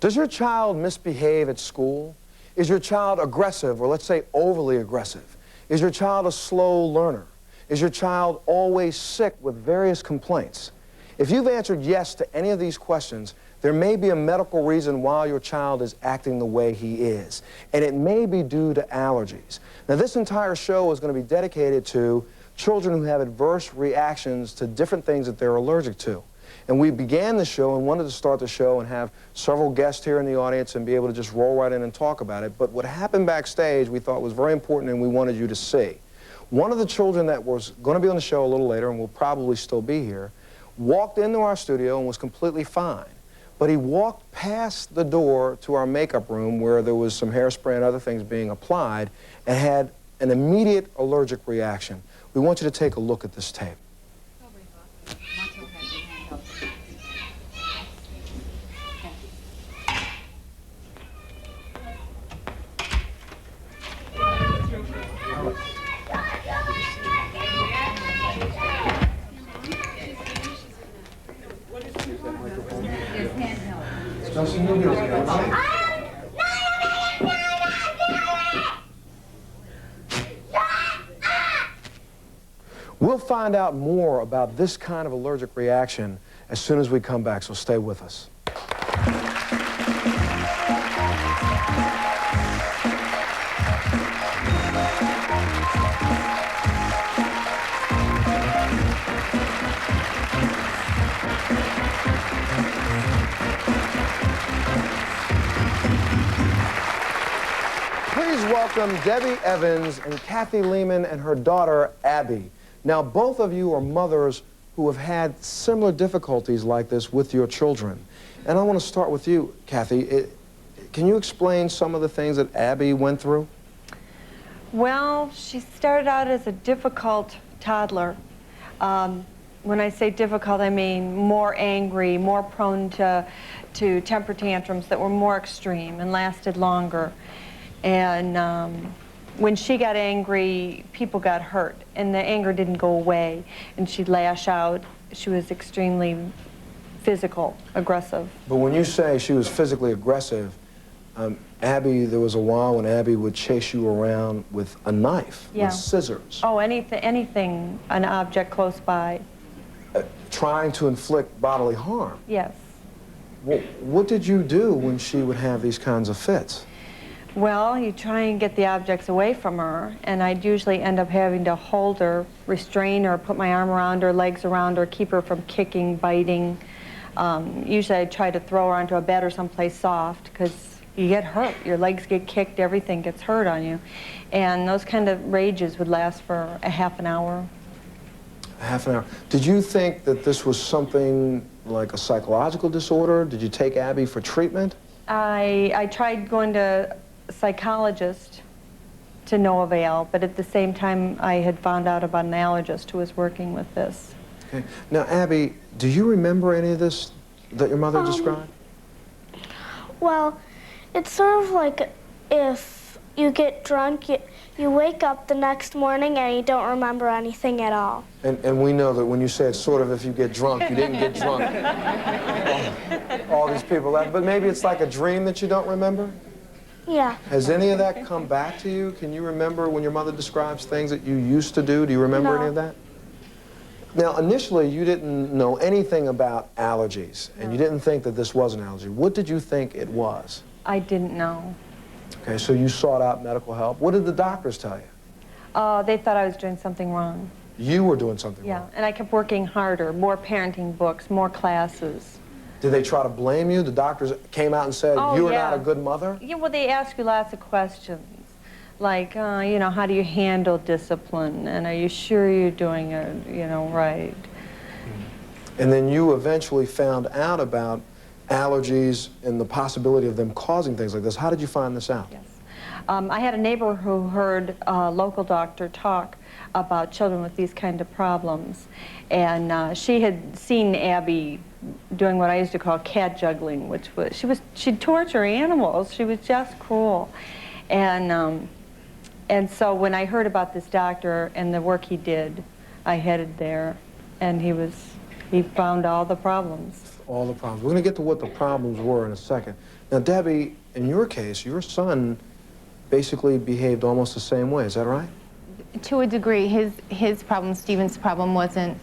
Does your child misbehave at school? Is your child aggressive, or let's say overly aggressive? Is your child a slow learner? Is your child always sick with various complaints? If you've answered yes to any of these questions, there may be a medical reason why your child is acting the way he is, and it may be due to allergies. Now, this entire show is going to be dedicated to children who have adverse reactions to different things that they're allergic to. And we began the show and wanted to start the show and have several guests here in the audience and be able to just roll right in and talk about it. But what happened backstage we thought was very important and we wanted you to see. One of the children that was going to be on the show a little later and will probably still be here walked into our studio and was completely fine. But he walked past the door to our makeup room where there was some hairspray and other things being applied and had an immediate allergic reaction. We want you to take a look at this tape. We'll find out more about this kind of allergic reaction as soon as we come back, so stay with us. Please welcome Debbie Evans and Kathy Lehman and her daughter, Abby. Now, both of you are mothers who have had similar difficulties like this with your children. And I want to start with you, Kathy. Can you explain some of the things that Abby went through? Well, she started out as a difficult toddler. When I say difficult, I mean more angry, more prone to temper tantrums that were more extreme and lasted longer. And when she got angry, people got hurt, and the anger didn't go away, and she'd lash out. She was extremely physical, aggressive. But when you say she was physically aggressive, Abby, there was a while when Abby would chase you around with a knife, with scissors. Oh, anything, an object close by. Trying to inflict bodily harm. Yes. What did you do when she would have these kinds of fits? Well, you try and get the objects away from her, and I'd usually end up having to hold her, restrain her, put my arm around her, legs around her, keep her from kicking, biting. Usually I'd try to throw her onto a bed or someplace soft, because you get hurt. Your legs get kicked, everything gets hurt on you. And those kind of rages would last for a half an hour. A half an hour. Did you think that this was something like a psychological disorder? Did you take Abby for treatment? I tried going to psychologist to no avail, but at the same time I had found out about an allergist who was working with this. Okay. Now, Abby, do you remember any of this that your mother described? Well, it's sort of like if you get drunk, you wake up the next morning and you don't remember anything at all. And we know that when you say it's sort of if you get drunk, you didn't get drunk. All these people left, but maybe it's like a dream that you don't remember? Yeah. Has any of that come back to you? Can you remember when your mother describes things that you used to do? Do you remember any of that? Now, initially, you didn't know anything about allergies, and you didn't think that this was an allergy. What did you think it was? I didn't know. Okay, so you sought out medical help. What did the doctors tell you? They thought I was doing something wrong. You were doing something wrong? Yeah, and I kept working harder, more parenting books, more classes. Did they try to blame you? The doctors came out and said, you are not a good mother? Yeah, well, they ask you lots of questions. Like, you know, how do you handle discipline? And are you sure you're doing it, you know, right? And then you eventually found out about allergies and the possibility of them causing things like this. How did you find this out? Yes. I had a neighbor who heard a local doctor talk about children with these kind of problems. And she had seen Abby doing what I used to call cat juggling, which was, she'd torture animals. She was just cruel. And so when I heard about this doctor and the work he did, I headed there, and he found all the problems. All the problems. We're going to get to what the problems were in a second. Now, Debbie, in your case, your son basically behaved almost the same way. Is that right? To a degree. His problem, Stephen's problem, wasn't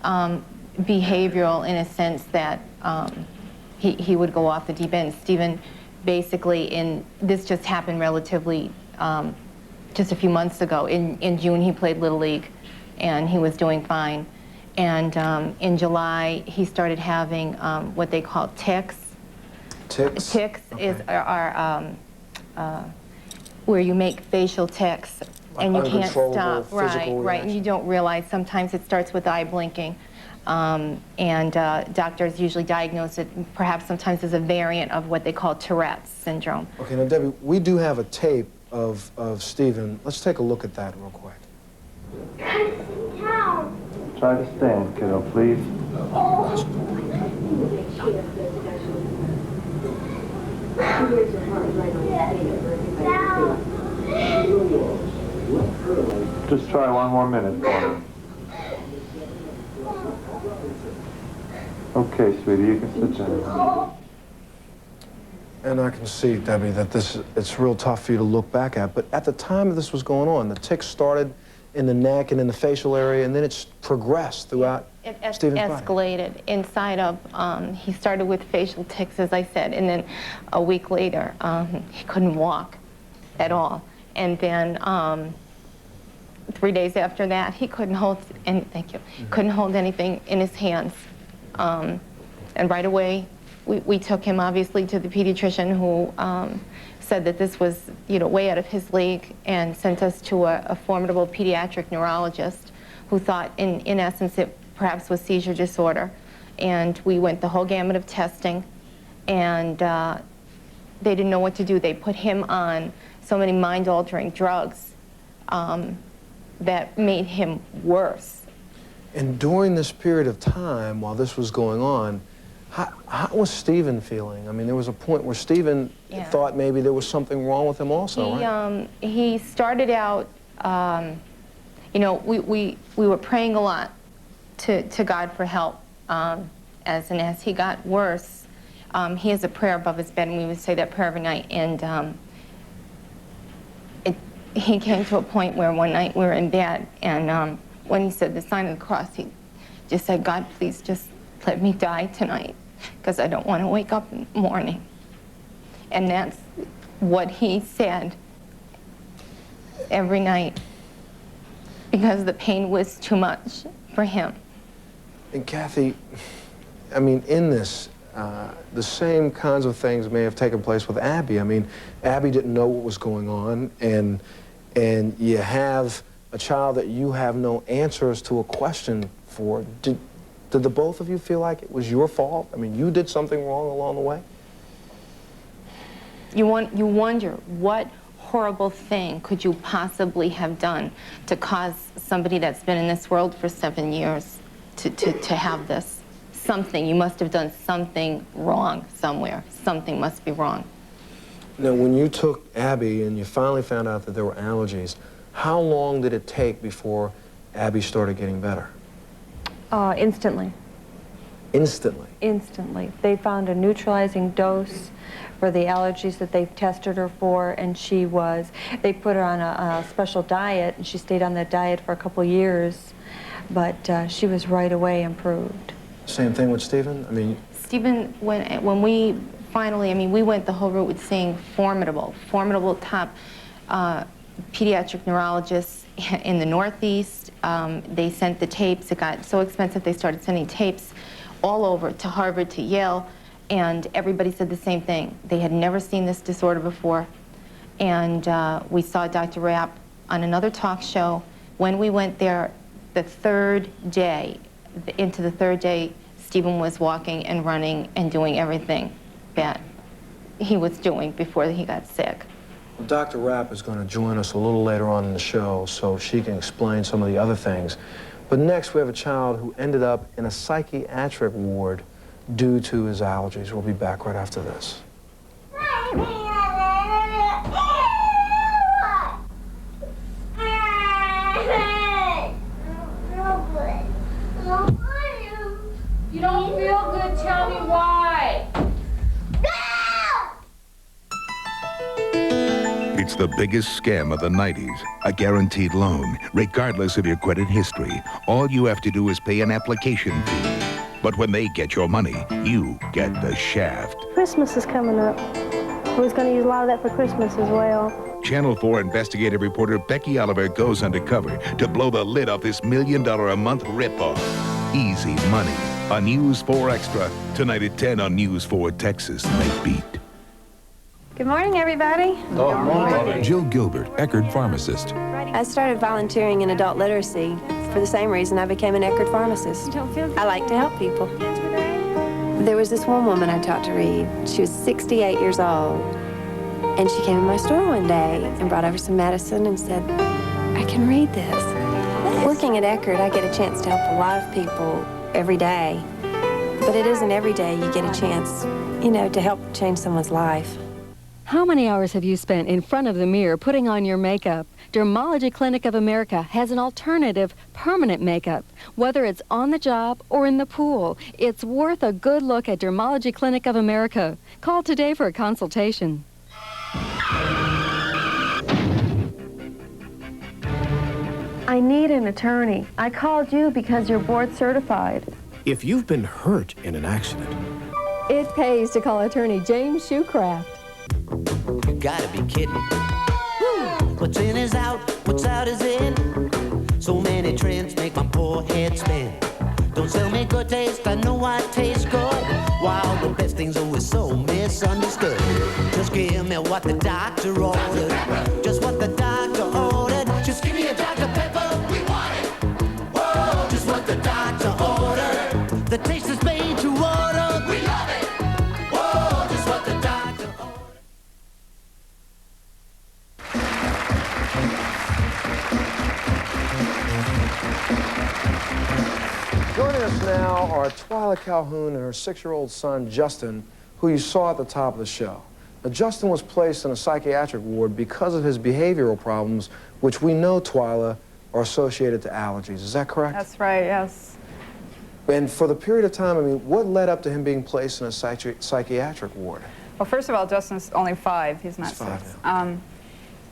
behavioral in a sense that he would go off the deep end. Stephen basically, this just happened relatively just a few months ago. In June, he played Little League, and he was doing fine. And in July, he started having what they call tics. Tics? Tics are where you make facial tics, and you can't stop. Right, and you don't realize. Sometimes it starts with eye blinking, and doctors usually diagnose it perhaps sometimes as a variant of what they call Tourette's syndrome. Okay, now Debbie, we do have a tape of Stephen. Let's take a look at that real quick. Try to stand, kiddo, please. Just try 1 more minute for him. Okay, sweetie, you can sit down. And I can see, Debbie, that it's real tough for you to look back at. But at the time that this was going on, the tics started in the neck and in the facial area, and then it's progressed throughout Stephen's body. Escalated inside of, he started with facial tics, as I said, and then a week later, he couldn't walk at all. And then 3 days after that, he couldn't hold couldn't hold anything in his hands. And right away, we took him, obviously, to the pediatrician who said that this was, way out of his league, and sent us to a formidable pediatric neurologist who thought, in essence, it perhaps was seizure disorder. And we went the whole gamut of testing, and they didn't know what to do. They put him on so many mind-altering drugs that made him worse. And during this period of time, while this was going on, how was Stephen feeling? I mean, there was a point where Stephen thought maybe there was something wrong with him also, right? He started out, we were praying a lot to God for help. As he got worse, he has a prayer above his bed, and we would say that prayer every night. And he came to a point where one night we were in bed, and when he said the sign of the cross, he just said, "God, please just let me die tonight, because I don't want to wake up in the morning." And that's what he said every night, because the pain was too much for him. And Kathy, I mean, in this, the same kinds of things may have taken place with Abby. I mean, Abby didn't know what was going on, and you have a child that you have no answers to a question for. Did the both of you feel like it was your fault? I mean, you did something wrong along the way? You wonder, what horrible thing could you possibly have done to cause somebody that's been in this world for 7 years to have this? Something, you must have done something wrong somewhere. Something must be wrong. Now, when you took Abby and you finally found out that there were allergies, how long did it take before Abby started getting better? Instantly. Instantly? Instantly. They found a neutralizing dose for the allergies that they've tested her for, and they put her on a special diet, and she stayed on that diet for a couple years, but she was right away improved. Same thing with Stephen? I mean... Stephen, when we finally, we went the whole route with seeing formidable top pediatric neurologists in the Northeast. They sent the tapes. It got so expensive they started sending tapes all over, to Harvard, to Yale, and everybody said the same thing. They had never seen this disorder before. And we saw Dr. Rapp on another talk show. When we went there, the third day, into the third day, Stephen was walking and running and doing everything that he was doing before he got sick. Well, Dr. Rapp is going to join us a little later on in the show so she can explain some of the other things. But next, we have a child who ended up in a psychiatric ward due to his allergies. We'll be back right after this. You don't feel good, tell me why. It's the biggest scam of the 90s. A guaranteed loan, regardless of your credit history. All you have to do is pay an application fee. But when they get your money, you get the shaft. Christmas is coming up. I was going to use a lot of that for Christmas as well. Channel 4 investigative reporter Becky Oliver goes undercover to blow the lid off this $1 million a month ripoff. Easy money on News 4 Extra, tonight at 10 on News 4 Texas Night Beat. Good morning, everybody. Good morning. Jill Gilbert, Eckerd pharmacist. I started volunteering in adult literacy for the same reason I became an Eckerd pharmacist. I like to help people. There was this one woman I taught to read. She was 68 years old, and she came in my store one day and brought over some medicine and said, I can read this. Working at Eckerd, I get a chance to help a lot of people every day, but it isn't every day you get a chance, you know, to help change someone's life. How many hours have you spent in front of the mirror putting on your makeup? Dermology Clinic of America has an alternative permanent makeup. Whether it's on the job or in the pool, it's worth a good look at Dermology Clinic of America. Call today for a consultation. I need an attorney. I called you because you're board certified. If you've been hurt in an accident, It pays to call attorney James Shoecraft. You gotta be kidding. What's in is out, what's out is in. So many trends make my poor head spin. Don't sell me good taste, I know I taste good. While the best things always so misunderstood. Just give me what the doctor ordered. Just what the doctor ordered. Just give me a Dr. Pepper, we want it. Whoa, just what the doctor ordered. The taste is made to order, we love it. Whoa, just what the doctor ordered. Joining us now are Twyla Calhoun and her 6-year-old son, Justin, who you saw at the top of the show. Now, Justin was placed in a psychiatric ward because of his behavioral problems, which we know, Twyla, are associated to allergies. Is that correct? That's right, yes. And for the period of time, I mean, what led up to him being placed in a psychiatric ward? Well, first of all, Justin's only 5. He's not 6.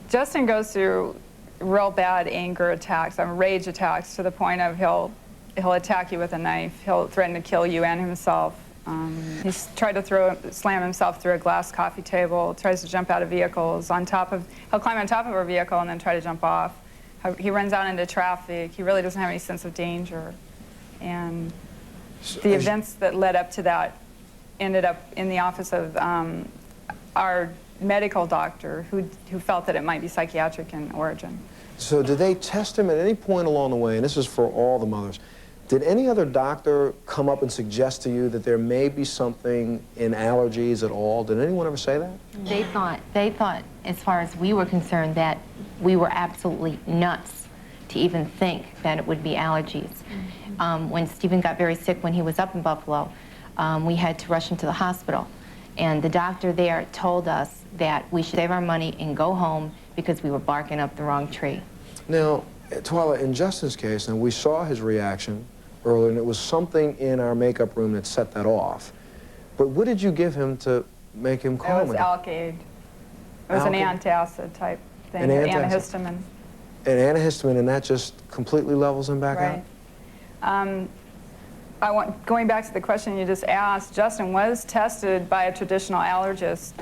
Justin goes through real bad anger attacks, rage attacks, to the point of he'll attack you with a knife. He'll threaten to kill you and himself. He's tried to slam himself through a glass coffee table, tries to jump out of vehicles. He'll climb on top of our vehicle and then try to jump off. He runs out into traffic. He really doesn't have any sense of danger. And the events that led up to that ended up in the office of our medical doctor, who felt that it might be psychiatric in origin. So did they test him at any point along the way, and this is for all the mothers, did any other doctor come up and suggest to you that there may be something in allergies at all? Did anyone ever say that? They thought, as far as we were concerned, that we were absolutely nuts to even think that it would be allergies. When Stephen got very sick when he was up in Buffalo, we had to rush him to the hospital. And the doctor there told us that we should save our money and go home because we were barking up the wrong tree. Now, Twyla, in Justin's case, and we saw his reaction earlier, and it was something in our makeup room that set that off. But what did you give him to make him calm? It was Alkaid. It was an antacid type thing, antihistamine. An antihistamine, and that just completely levels him back out? Going back to the question you just asked, Justin was tested by a traditional allergist,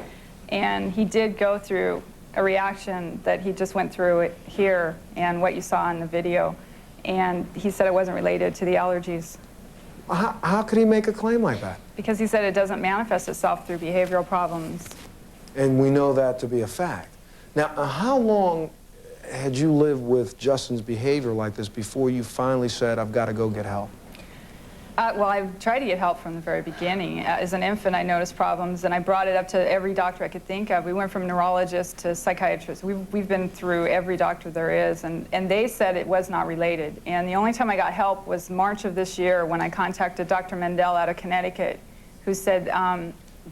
and he did go through a reaction that he just went through it here and what you saw in the video, and he said it wasn't related to the allergies. How could he make a claim like that? Because he said it doesn't manifest itself through behavioral problems. And we know that to be a fact. Now, how long had you lived with Justin's behavior like this before you finally said, I've got to go get help? Well, I've tried to get help from the very beginning. As an infant, I noticed problems, and I brought it up to every doctor I could think of. We went from neurologist to psychiatrist. We've been through every doctor there is, and they said it was not related. And the only time I got help was March of this year when I contacted Dr. Montel out of Connecticut, who said,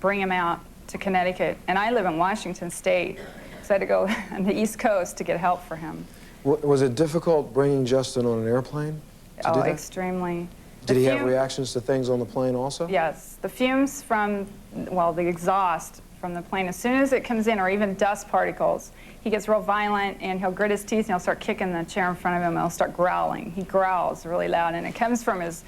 bring him out to Connecticut. And I live in Washington State, so I had to go on the East Coast to get help for him. Was it difficult bringing Justin on an airplane to do that? Extremely. Did he have reactions to things on the plane also? Yes. The fumes from, well, the exhaust from the plane. As soon as it comes in, or even dust particles, he gets real violent and he'll grit his teeth and he'll start kicking the chair in front of him and he'll start growling. He growls really loud, and it comes from his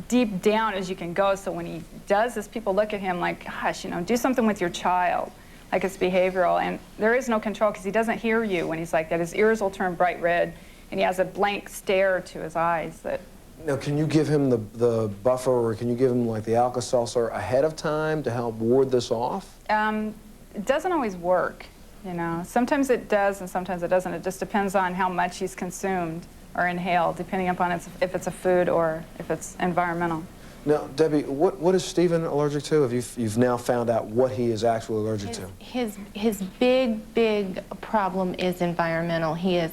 deep down as you can go. So when he does this, people look at him like, gosh, you know, do something with your child. Like it's behavioral, and there is no control because he doesn't hear you when he's like that. His ears will turn bright red, and he has a blank stare to his eyes that. Now, can you give him the buffer, or can you give him like the Alka-Seltzer ahead of time to help ward this off? It doesn't always work, you know. Sometimes it does and sometimes it doesn't. It just depends on how much he's consumed or inhaled, depending upon if it's a food or if it's environmental. Now, Debbie, what is Stephen allergic to? Have you've now found out what he is actually allergic to? His big problem is environmental. He is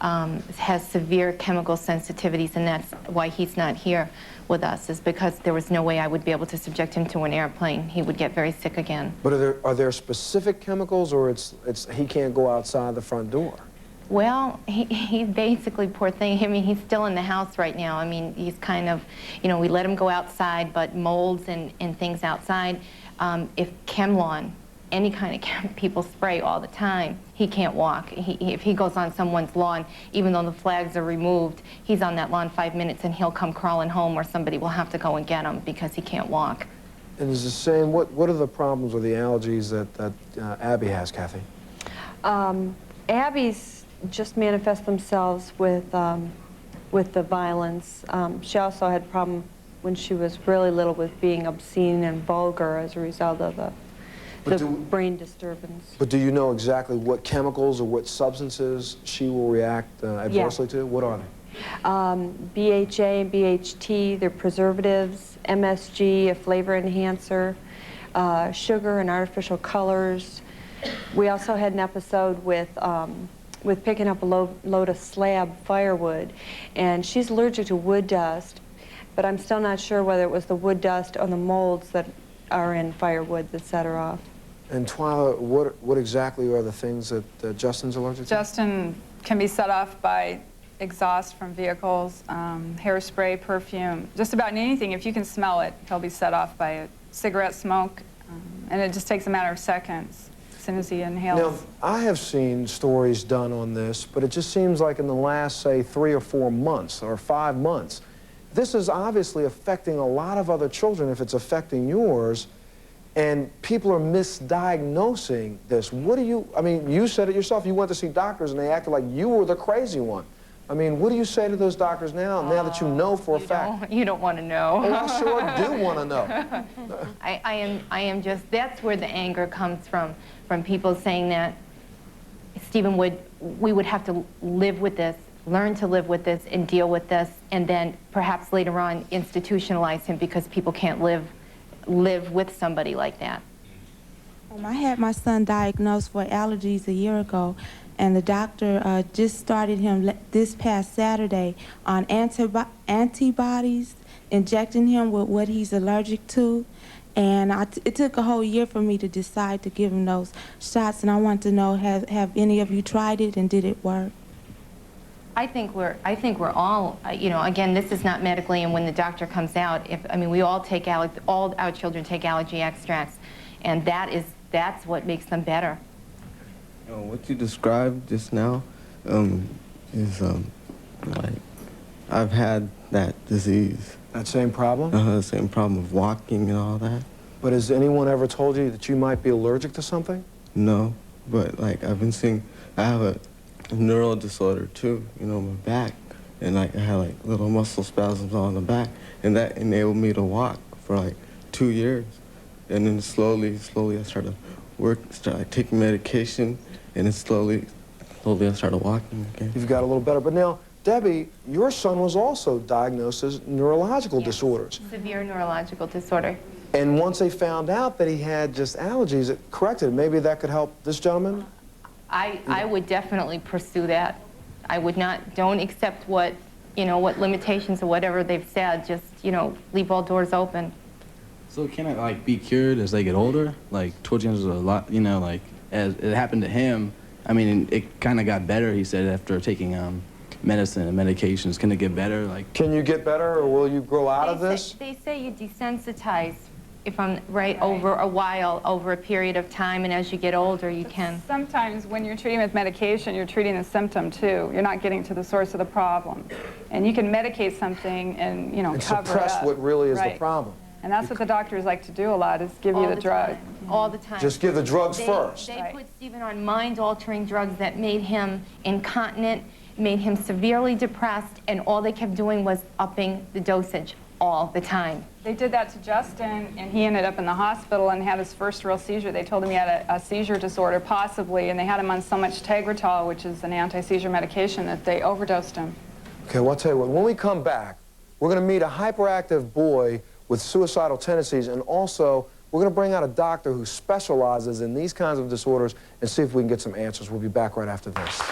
has severe chemical sensitivities, and that's why he's not here with us, is because there was no way I would be able to subject him to an airplane. He would get very sick again. But are there specific chemicals, or it's he can't go outside the front door? Well, he basically, poor thing, I mean, he's still in the house right now. I mean, he's kind of, you know, we let him go outside, but molds and things outside, if ChemLawn, any kind of people spray all the time, he can't walk. If he goes on someone's lawn, even though the flags are removed, he's on that lawn 5 minutes and he'll come crawling home, or somebody will have to go and get him because he can't walk. And is the same, what are the problems with the allergies that Abby has, Kathy? Abby's just manifest themselves with the violence. She also had a problem when she was really little with being obscene and vulgar as a result of the brain disturbance. But do you know exactly what chemicals or what substances she will react adversely to? What are they? BHA and BHT, they're preservatives, MSG, a flavor enhancer, sugar and artificial colors. We also had an episode with picking up a load of slab firewood, and she's allergic to wood dust, but I'm still not sure whether it was the wood dust or the molds that are in firewood that set her off. And Twyla, what exactly are the things that Justin's allergic to? Justin can be set off by exhaust from vehicles, hairspray, perfume, just about anything. If you can smell it, he'll be set off by it. Cigarette smoke, and it just takes a matter of seconds as soon as he inhales. Now, I have seen stories done on this, but it just seems like in the last, say, 3 or 4 months or 5 months, this is obviously affecting a lot of other children if it's affecting yours, and people are misdiagnosing this. What do you, I mean, you said it yourself, you went to see doctors and they acted like you were the crazy one. I mean, what do you say to those doctors now that you know for a fact? You don't want to know. Oh, I sure do want to know. I am just, that's where the anger comes from people saying that Stephen we would have to live with this, learn to live with this and deal with this, and then perhaps later on institutionalize him because people can't live with somebody like that. I had my son diagnosed for allergies a year ago, and the doctor just started him this past Saturday on antibodies, injecting him with what he's allergic to. And it took a whole year for me to decide to give him those shots, and I want to know, have any of you tried it, and did it work? I think we're all, you know, again, this is not medically, and when the doctor comes out, we all take all our children take allergy extracts, and that's what makes them better. What you described just now is like I've had that disease. That same problem? The same problem of walking and all that. But has anyone ever told you that you might be allergic to something? No, but like I've been seeing, I have a neural disorder too, you know, my back, and like I had like little muscle spasms on the back, and that enabled me to walk for like 2 years, and then slowly I started taking medication, and then slowly I started walking again. You've got a little better, but now, Debbie, your son was also diagnosed as neurological disorders. Severe neurological disorder. And once they found out that he had just allergies, it corrected. Maybe that could help this gentleman? I would definitely pursue that. I would not, don't accept what limitations or whatever they've said, just, leave all doors open. So can it, like, be cured as they get older? Like, towards the end of a lot, like, as it happened to him, I mean, it kind of got better, he said, after taking medicine and medications. Can it get better? Like, can you get better, or will you grow out of this? They say you desensitize if I'm right, over a while, over a period of time, and as you get older, you can. Sometimes when you're treating with medication, you're treating the symptom too. You're not getting to the source of the problem. And you can medicate something and, you know, And cover suppress it up. what really is the problem. And that's what the doctors like to do a lot, is give you the drug. All the time. Just give the drugs first. They put Stephen on mind-altering drugs that made him incontinent, made him severely depressed, and all they kept doing was upping the dosage all the time. They did that to Justin, and he ended up in the hospital and had his first real seizure. They told him he had a seizure disorder, possibly, and they had him on so much Tegretol, which is an anti-seizure medication, that they overdosed him. Okay, well, I'll tell you what, when we come back, we're going to meet a hyperactive boy with suicidal tendencies, and also we're going to bring out a doctor who specializes in these kinds of disorders and see if we can get some answers. We'll be back right after this.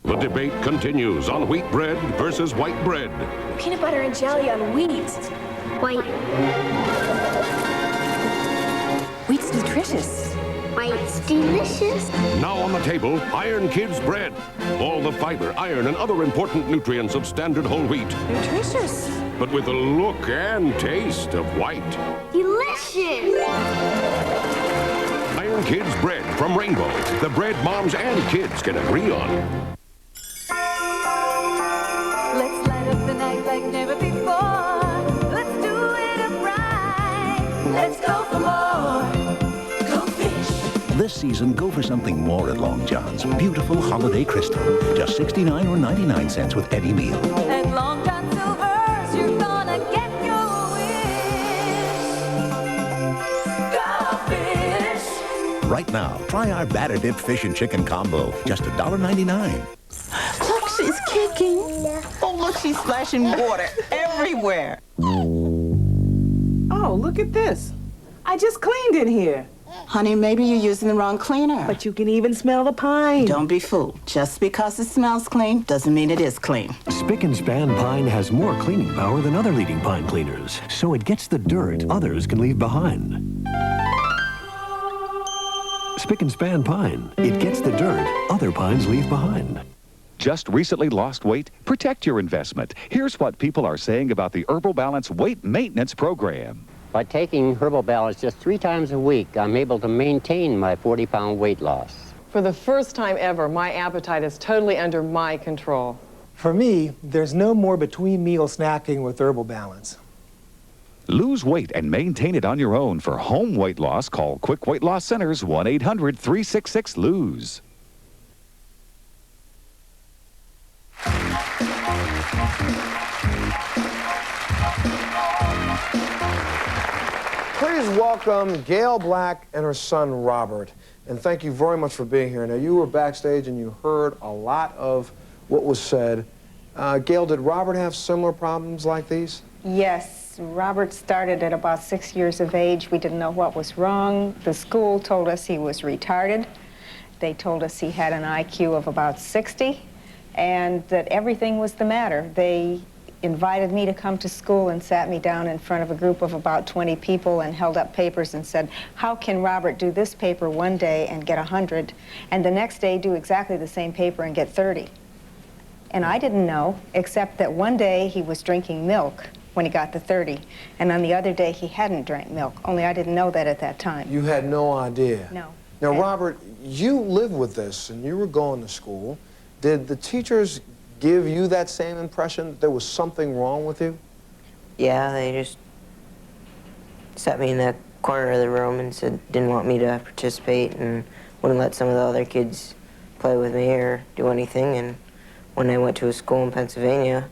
The debate continues on wheat bread versus white bread. Peanut butter and jelly on wheat. White. Wheat's nutritious. White's delicious. Now on the table, Iron Kids bread. All the fiber, iron, and other important nutrients of standard whole wheat. Nutritious. But with the look and taste of white. Delicious. Iron Kids bread from Rainbow. The bread moms and kids can agree on. Let's light up the night like never before. Let's do it upright. Let's go for more. Go fish. This season, go for something more at Long John's. Beautiful holiday crystal. Just $69 or 99 cents with any meal. At Long John Silver's, you're gonna get your wish. Go fish. Right now, try our batter dip fish and chicken combo. Just $1.99. Look, she's kicking. Oh, look, she's splashing water everywhere. Oh, look at this. I just cleaned in here. Honey, maybe you're using the wrong cleaner. But you can even smell the pine. Don't be fooled. Just because it smells clean doesn't mean it is clean. Spick and Span Pine has more cleaning power than other leading pine cleaners, so it gets the dirt others can leave behind. Spick and Span Pine. It gets the dirt other pines leave behind. Just recently lost weight? Protect your investment. Here's what people are saying about the Herbal Balance Weight Maintenance Program. By taking Herbal Balance just 3 times a week, I'm able to maintain my 40-pound weight loss. For the first time ever, my appetite is totally under my control. For me, there's no more between-meal snacking with Herbal Balance. Lose weight and maintain it on your own. For home weight loss, call Quick Weight Loss Centers 1-800-366-LOSE. Please welcome Gail Black and her son, Robert. And thank you very much for being here. Now, you were backstage and you heard a lot of what was said. Gail, did Robert have similar problems like these? Yes. Robert started at about 6 years of age. We didn't know what was wrong. The school told us he was retarded. They told us he had an IQ of about 60 and that everything was the matter. They invited me to come to school and sat me down in front of a group of about 20 people and held up papers and said, how can Robert do this paper one day and get 100 and the next day do exactly the same paper and get 30? And I didn't know, except that one day he was drinking milk when he got to 30, and on the other day he hadn't drank milk, only I didn't know that at that time. You had no idea? No. Now, Robert, you lived with this and you were going to school. Did the teachers give you that same impression that there was something wrong with you? Yeah, they just set me in the corner of the room and said didn't want me to participate and wouldn't let some of the other kids play with me or do anything. And when I went to a school in Pennsylvania,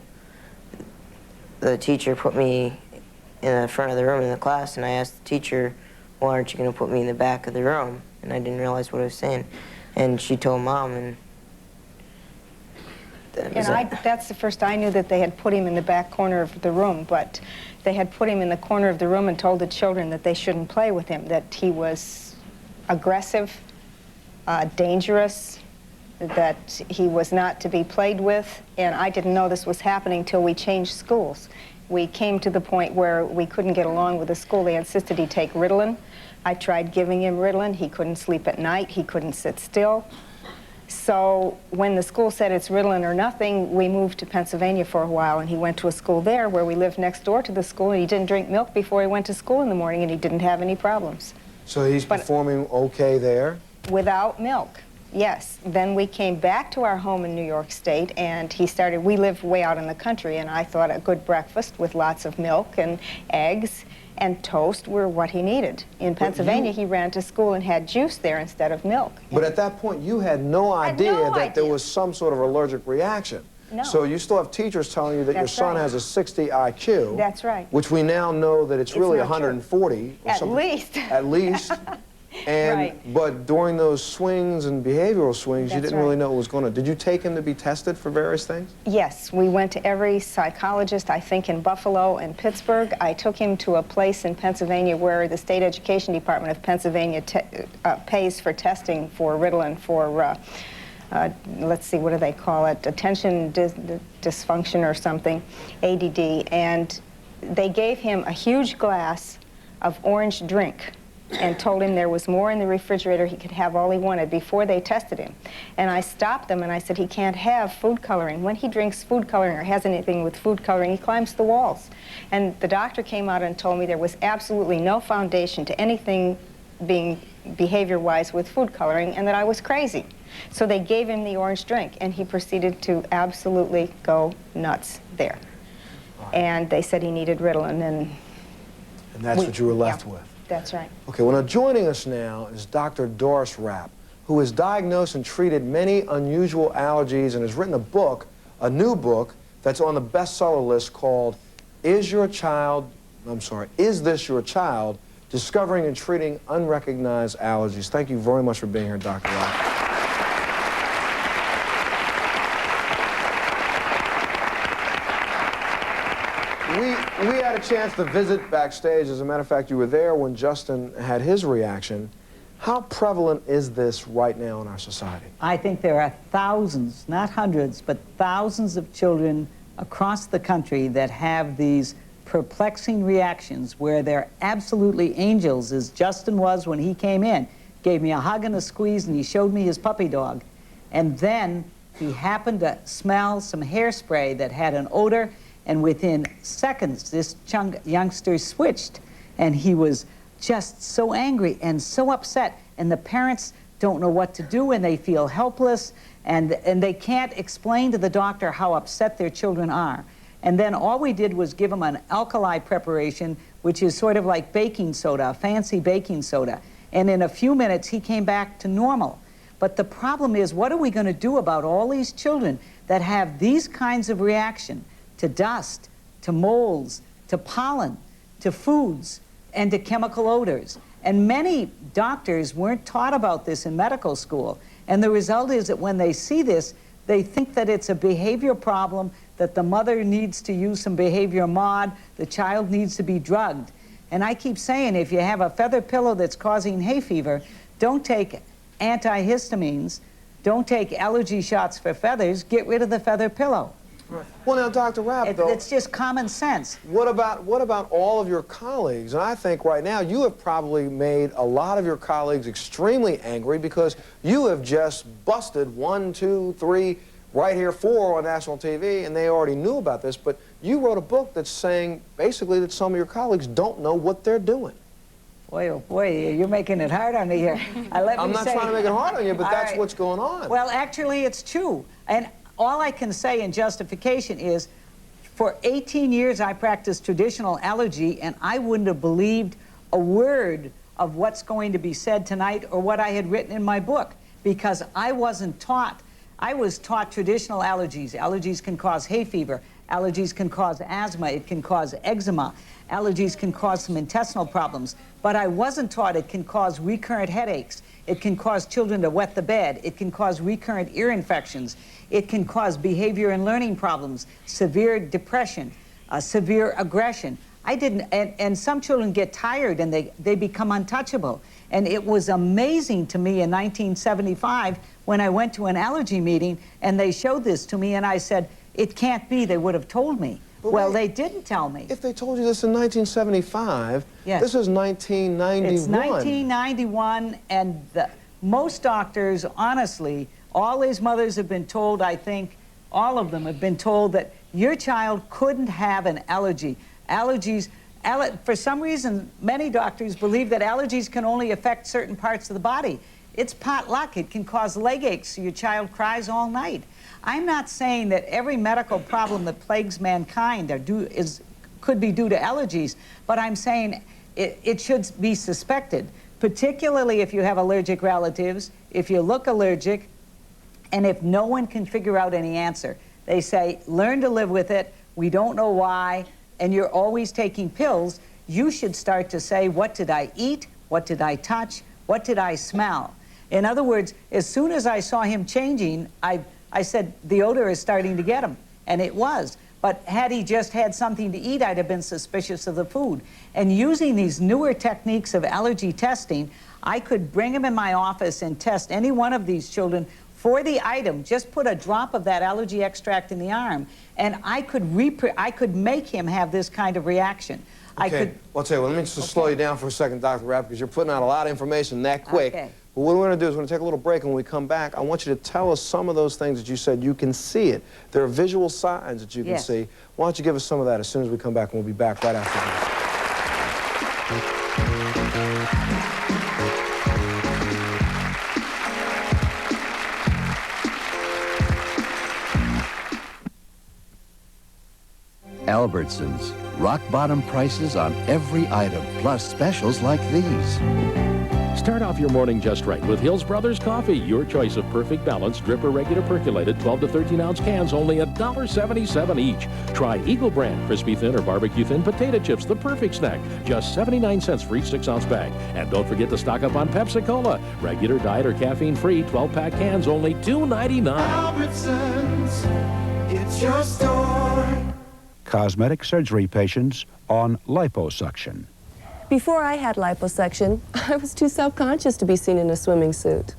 the teacher put me in the front of the room in the class, and I asked the teacher, well, aren't you going to put me in the back of the room? And I didn't realize what I was saying. And she told Mom, and that's the first I knew that they had put him in the back corner of the room, but they had put him in the corner of the room and told the children that they shouldn't play with him, that he was aggressive, dangerous, that he was not to be played with, and I didn't know this was happening till we changed schools. We came to the point where we couldn't get along with the school. They insisted he take Ritalin I tried giving him Ritalin. He couldn't sleep at night. He couldn't sit still. So when the school said it's Ritalin or nothing, we moved to Pennsylvania for a while, and he went to a school there where we lived next door to the school, and he didn't drink milk before he went to school in the morning, and he didn't have any problems. So he's performing okay there? Without milk, yes. Then we came back to our home in New York State, and we lived way out in the country, and I thought a good breakfast with lots of milk and eggs and toast were what he needed. In Pennsylvania, he ran to school and had juice there instead of milk. But at that point, you had no idea that there was some sort of allergic reaction. No. So you still have teachers telling you that your son has a 60 IQ. That's right. Which we now know that it's really 140. At least. At least. And, right. But during those swings and behavioral swings, you didn't really know what was going on. Did you take him to be tested for various things? Yes, we went to every psychologist, I think in Buffalo and Pittsburgh. I took him to a place in Pennsylvania where the State Education Department of Pennsylvania pays for testing for Ritalin for, let's see, what do they call it? Attention dysfunction or something, ADD. And they gave him a huge glass of orange drink and told him there was more in the refrigerator, he could have all he wanted before they tested him. And I stopped them and I said, he can't have food coloring. When he drinks food coloring or has anything with food coloring, he climbs the walls. And the doctor came out and told me there was absolutely no foundation to anything being behavior-wise with food coloring and that I was crazy. So they gave him the orange drink and he proceeded to absolutely go nuts there. And they said he needed Ritalin and that's what you were left with. That's right. Okay, well, now joining us now is Dr. Doris Rapp, who has diagnosed and treated many unusual allergies and has written a book, a new book, that's on the bestseller list called Is This Your Child? Discovering and Treating Unrecognized Allergies. Thank you very much for being here, Dr. Rapp. We had a chance to visit backstage. As a matter of fact, you were there when Justin had his reaction. How prevalent is this right now in our society? I think there are thousands, not hundreds, but thousands of children across the country that have these perplexing reactions where they're absolutely angels, as Justin was when he came in. Gave me a hug and a squeeze, and he showed me his puppy dog. And then he happened to smell some hairspray that had an odor, and within seconds, this youngster switched, and he was just so angry and so upset, and the parents don't know what to do, and they feel helpless, and they can't explain to the doctor how upset their children are. And then all we did was give them an alkali preparation, which is sort of like baking soda, fancy baking soda, and in a few minutes, he came back to normal. But the problem is, what are we going to do about all these children that have these kinds of reaction to dust, to molds, to pollen, to foods, and to chemical odors? And many doctors weren't taught about this in medical school. And the result is that when they see this, they think that it's a behavior problem, that the mother needs to use some behavior mod, the child needs to be drugged. And I keep saying, if you have a feather pillow that's causing hay fever, don't take antihistamines, don't take allergy shots for feathers, get rid of the feather pillow. Right. Well, now, Dr. Rapp, though, it's just common sense. What about all of your colleagues? And I think right now you have probably made a lot of your colleagues extremely angry because you have just busted 1, 2, 3, right here 4 on national TV, and they already knew about this. But you wrote a book that's saying basically that some of your colleagues don't know what they're doing. Boy, oh boy, you're making it hard on me here. I'm not trying to make it hard on you, but that's what's going on. Well, actually, it's true. And all I can say in justification is, for 18 years I practiced traditional allergy, and I wouldn't have believed a word of what's going to be said tonight or what I had written in my book, because I wasn't taught. I was taught traditional allergies. Allergies can cause hay fever. Allergies can cause asthma. It can cause eczema. Allergies can cause some intestinal problems. But I wasn't taught it can cause recurrent headaches. It can cause children to wet the bed. It can cause recurrent ear infections. It can cause behavior and learning problems, severe depression, severe aggression. I didn't, and some children get tired and they become untouchable. And it was amazing to me in 1975 when I went to an allergy meeting and they showed this to me and I said, it can't be, they would have told me. Well, they didn't tell me. If they told you this in 1975, Yes. this is 1991. It's 1991, and most doctors, honestly, all these mothers have been told, I think, all of them have been told that your child couldn't have an allergy. Allergies, for some reason, many doctors believe that allergies can only affect certain parts of the body. It's pot luck. It can cause leg aches so your child cries all night. I'm not saying that every medical problem that plagues mankind could be due to allergies, but I'm saying it should be suspected, particularly if you have allergic relatives, if you look allergic, and if no one can figure out any answer. They say, learn to live with it, we don't know why, and you're always taking pills. You should start to say, what did I eat? What did I touch? What did I smell? In other words, as soon as I saw him changing, I said, the odor is starting to get him, and it was. But had he just had something to eat, I'd have been suspicious of the food. And using these newer techniques of allergy testing, I could bring him in my office and test any one of these children for the item, just put a drop of that allergy extract in the arm, and I could make him have this kind of reaction. Okay, well, I'll tell you what, let me just slow you down for a second, Dr. Rapp, because you're putting out a lot of information that quick. Okay. But what we're going to do is we're going to take a little break, and when we come back, I want you to tell us some of those things that you said you can see it. There are visual signs that you can see. Why don't you give us some of that as soon as we come back, and we'll be back right after this. Albertsons. Rock-bottom prices on every item, plus specials like these. Start off your morning just right with Hills Brothers Coffee. Your choice of perfect balance, drip or regular percolated, 12 to 13-ounce cans, only $1.77 each. Try Eagle Brand, crispy thin or barbecue thin potato chips, the perfect snack. Just 79 cents for each 6-ounce bag. And don't forget to stock up on Pepsi-Cola. Regular, diet, or caffeine-free, 12-pack cans, only $2.99. Albertsons, it's your store. Cosmetic surgery patients on liposuction. Before I had liposuction, I was too self-conscious to be seen in a swimming suit.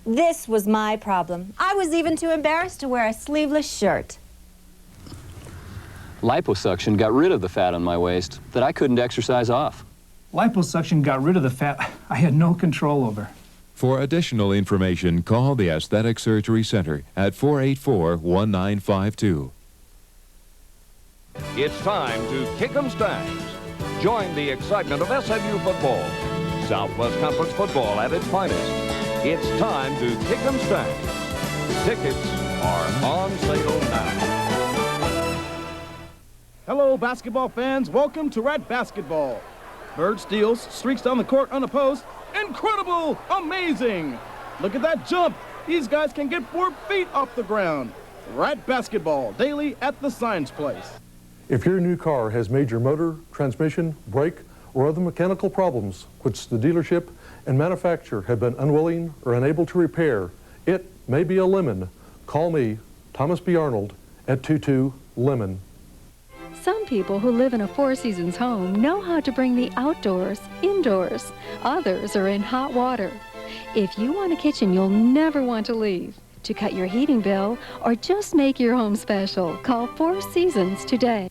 This was my problem. I was even too embarrassed to wear a sleeveless shirt. Liposuction got rid of the fat on my waist that I couldn't exercise off. Liposuction got rid of the fat I had no control over. For additional information, call the Aesthetic Surgery Center at 484-1952. It's time to kick 'em Stags. Join the excitement of SMU football. Southwest Conference football at its finest. It's time to kick 'em Stags. Tickets are on sale now. Hello, basketball fans. Welcome to Tourette basketball. Bird steals, streaks down the court unopposed. Incredible! Amazing! Look at that jump. These guys can get 4 feet off the ground. Tourette basketball, daily at the Science Place. If your new car has major motor, transmission, brake, or other mechanical problems which the dealership and manufacturer have been unwilling or unable to repair, it may be a lemon. Call me, Thomas B. Arnold, at 22-LEMON. Some people who live in a Four Seasons home know how to bring the outdoors indoors. Others are in hot water. If you want a kitchen you'll never want to leave, to cut your heating bill or just make your home special, call Four Seasons today.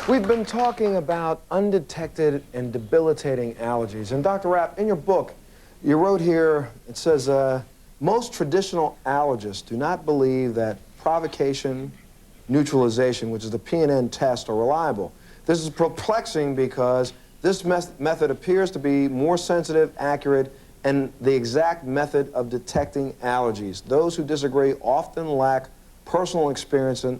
We've been talking about undetected and debilitating allergies. And Dr. Rapp, in your book, you wrote here, it says, most traditional allergists do not believe that provocation, neutralization, which is the PNN test, are reliable. This is perplexing because this method appears to be more sensitive, accurate, and the exact method of detecting allergies. Those who disagree often lack personal experience and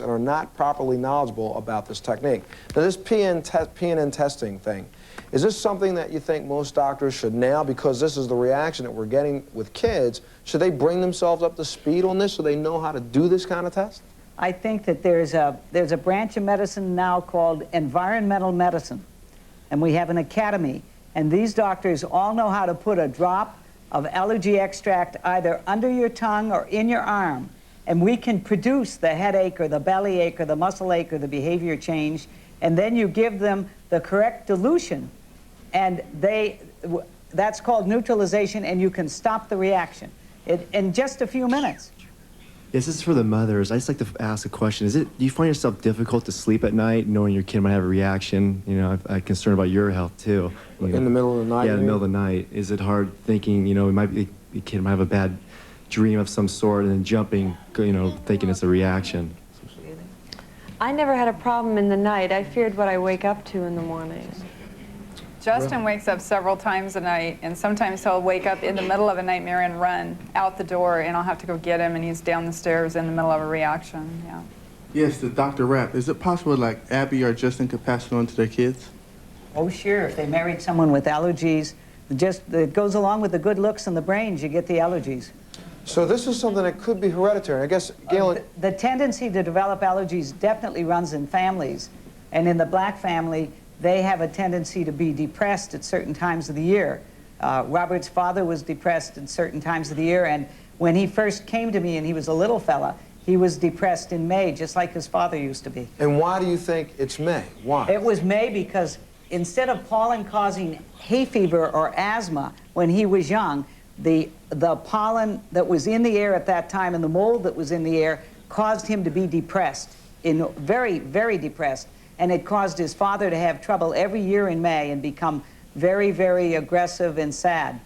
are not properly knowledgeable about this technique. Now, this PNN testing thing, is this something that you think most doctors should now, because this is the reaction that we're getting with kids, should they bring themselves up to speed on this so they know how to do this kind of test? I think that there's a branch of medicine now called environmental medicine, and we have an academy, and these doctors all know how to put a drop of allergy extract either under your tongue or in your arm, and we can produce the headache or the belly ache or the muscle ache or the behavior change, and then you give them the correct dilution, and that's called neutralization, and you can stop the reaction. in just a few minutes. Yes, this is for the mothers. I just like to ask a question. Do you find yourself difficult to sleep at night knowing your kid might have a reaction? You know, I'm concerned about your health too. In the middle of the night? Yeah, in the middle of the night. Is it hard thinking, you know, the kid might have a bad dream of some sort and then jumping, you know, thinking it's a reaction? I never had a problem in the night. I feared what I wake up to in the morning. Justin wakes up several times a night, and sometimes he'll wake up in the middle of a nightmare and run out the door, and I'll have to go get him, and he's down the stairs in the middle of a reaction. Yeah. Yes, to Dr. Rapp, is it possible like Abby or Justin could pass it on to their kids? Oh, sure. If they married someone with allergies, it goes along with the good looks and the brains, you get the allergies. So this is something that could be hereditary. I guess, Gail... The tendency to develop allergies definitely runs in families. And in the black family, they have a tendency to be depressed at certain times of the year. Robert's father was depressed at certain times of the year, and when he first came to me and he was a little fella, he was depressed in May, just like his father used to be. And why do you think it's May? Why? It was May because instead of pollen causing hay fever or asthma when he was young, the pollen that was in the air at that time and the mold that was in the air caused him to be depressed, very, very depressed. And it caused his father to have trouble every year in May and become very, very aggressive and sad.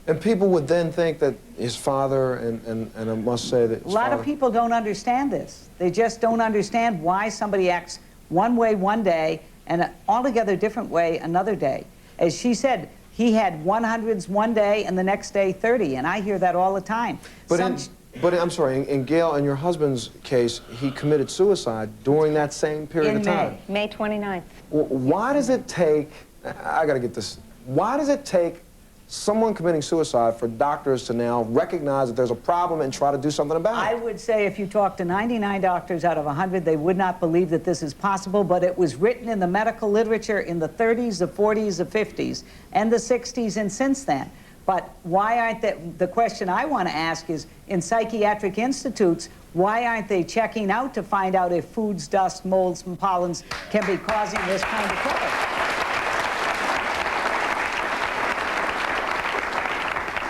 And people would then think that his father, and I must say that... A lot of people don't understand this. They just don't understand why somebody acts one way one day and an altogether different way another day. As she said, he had 100s one day and the next day 30, and I hear that all the time. But I'm sorry, in Gail and your husband's case, he committed suicide during that same period of time. In May 29th. Why does it take, I gotta get this, why does it take someone committing suicide for doctors to now recognize that there's a problem and try to do something about it? I would say if you talk to 99 doctors out of 100, they would not believe that this is possible, but it was written in the medical literature in the 30s, the 40s, the 50s, and the 60s, and since then. But why aren't the question I want to ask is, in psychiatric institutes, why aren't they checking out to find out if foods, dust, molds, and pollens can be causing this kind of trouble?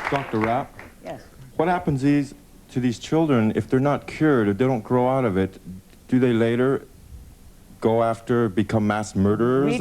Dr. Rapp? Yes. What happens to these children if they're not cured, if they don't grow out of it? Do they later go after, become mass murderers?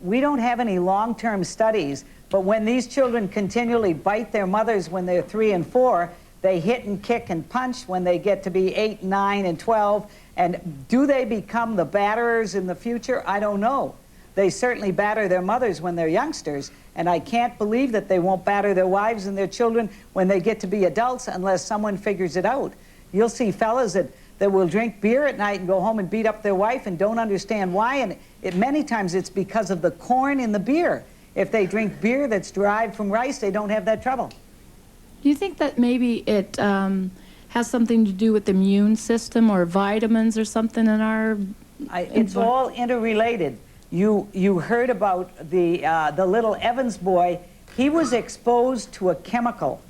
We don't have any long-term studies, but when these children continually bite their mothers when they're 3 and 4, they hit and kick and punch when they get to be 8, 9, and 12. And do they become the batterers in the future? I don't know. They certainly batter their mothers when they're youngsters, and I can't believe that they won't batter their wives and their children when they get to be adults unless someone figures it out. You'll see fellas that will drink beer at night and go home and beat up their wife and don't understand why, and many times it's because of the corn in the beer. If they drink beer that's derived from rice, they don't have that trouble. Do you think that maybe it has something to do with the immune system or vitamins or something in our... It's all interrelated. You heard about the little Evans boy. He was exposed to a chemical,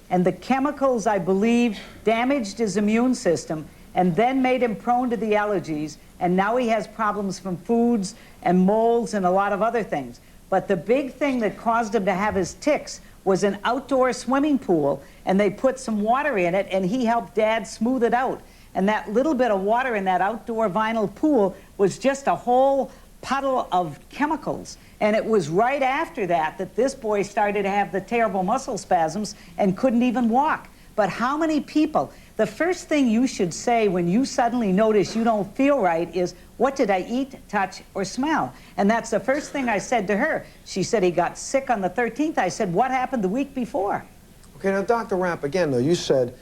and the chemicals, I believe, damaged his immune system and then made him prone to the allergies, and now he has problems from foods and molds and a lot of other things. But the big thing that caused him to have his tics was an outdoor swimming pool, and they put some water in it, and he helped Dad smooth it out. And that little bit of water in that outdoor vinyl pool was just a whole puddle of chemicals. And it was right after that that this boy started to have the terrible muscle spasms and couldn't even walk. But how many people, the first thing you should say when you suddenly notice you don't feel right is, what did I eat, touch, or smell? And that's the first thing I said to her. She said he got sick on the 13th. I said, what happened the week before? Okay, now, Dr. Rapp, again, though, you said,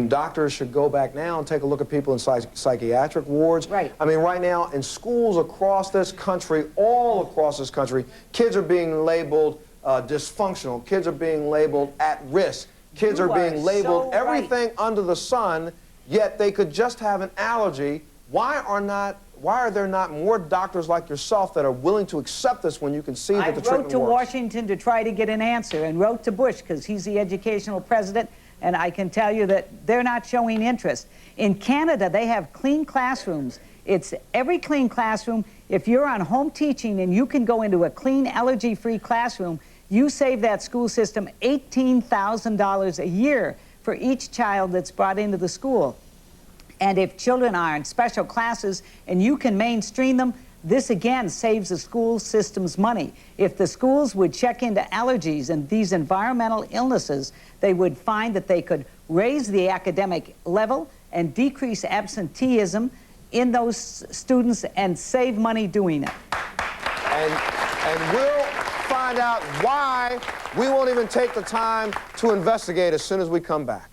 doctors should go back now and take a look at people in psychiatric wards. Right. Right now, in schools across this country, all across this country, kids are being labeled dysfunctional. Kids are being labeled at risk. Kids are being labeled everything under the sun, yet they could just have an allergy. Why are there not more doctors like yourself that are willing to accept this when you can see that the treatment works? I wrote to Washington to try to get an answer, and wrote to Bush because he's the educational president, and I can tell you that they're not showing interest. In Canada, they have clean classrooms. It's every clean classroom. If you're on home teaching and you can go into a clean, allergy-free classroom, you save that school system $18,000 a year for each child that's brought into the school. And if children are in special classes and you can mainstream them, this again saves the school system's money. If the schools would check into allergies and these environmental illnesses, they would find that they could raise the academic level and decrease absenteeism in those students and save money doing it. And we'll find out why we won't even take the time to investigate as soon as we come back.